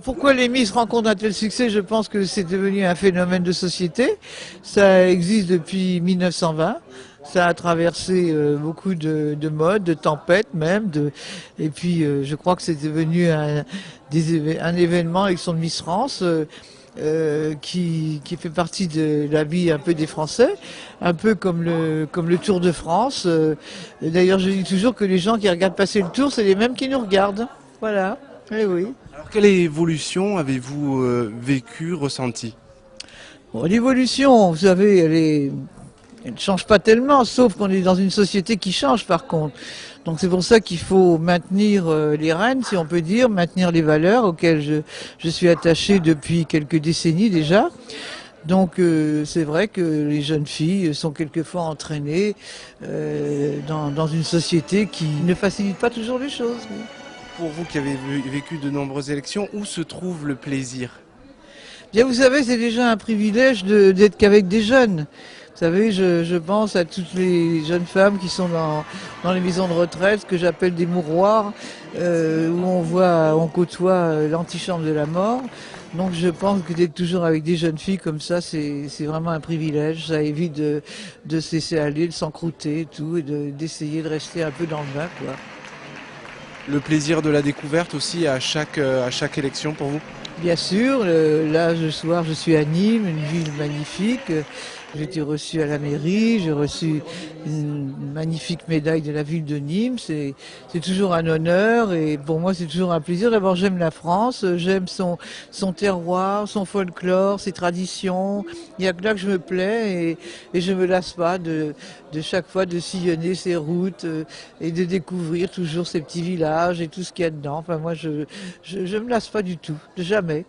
Pourquoi les Miss rencontrent un tel succès? Je pense que c'est devenu un phénomène de société. Ça existe depuis 1920. Ça a traversé beaucoup de modes, de tempêtes même. Et puis je crois que c'est devenu un événement avec son Miss France. Qui fait partie de la vie un peu des Français, un peu comme le Tour de France. D'ailleurs, je dis toujours que les gens qui regardent passer le Tour, c'est les mêmes qui nous regardent. Voilà. Eh oui. Alors, quelle évolution avez-vous vécu, ressenti? Bon, l'évolution, vous savez, elle ne change pas tellement, sauf qu'on est dans une société qui change par contre. Donc c'est pour ça qu'il faut maintenir les rênes, si on peut dire, maintenir les valeurs auxquelles je suis attaché depuis quelques décennies déjà. Donc c'est vrai que les jeunes filles sont quelquefois entraînées dans une société qui ne facilite pas toujours les choses. Pour vous qui avez vécu de nombreuses élections, où se trouve le plaisir? Bien, vous savez, c'est déjà un privilège d'être qu'avec des jeunes. Vous savez, je pense à toutes les jeunes femmes qui sont dans les maisons de retraite, ce que j'appelle des mouroirs, où on côtoie l'antichambre de la mort. Donc je pense que d'être toujours avec des jeunes filles comme ça, c'est vraiment un privilège. Ça évite de se laisser aller, de s'encrouter et tout, et d'essayer de rester un peu dans le bain, quoi. Le plaisir de la découverte aussi à chaque élection pour vous? Bien sûr, là ce soir je suis à Nîmes, une ville magnifique. J'ai été reçu à la mairie, j'ai reçu une magnifique médaille de la ville de Nîmes. C'est toujours un honneur et pour moi c'est toujours un plaisir. D'abord j'aime la France, j'aime son terroir, son folklore, ses traditions. Il y a que là que je me plais et je me lasse pas de chaque fois de sillonner ces routes et de découvrir toujours ces petits villages et tout ce qu'il y a dedans. Enfin moi je me lasse pas du tout, jamais.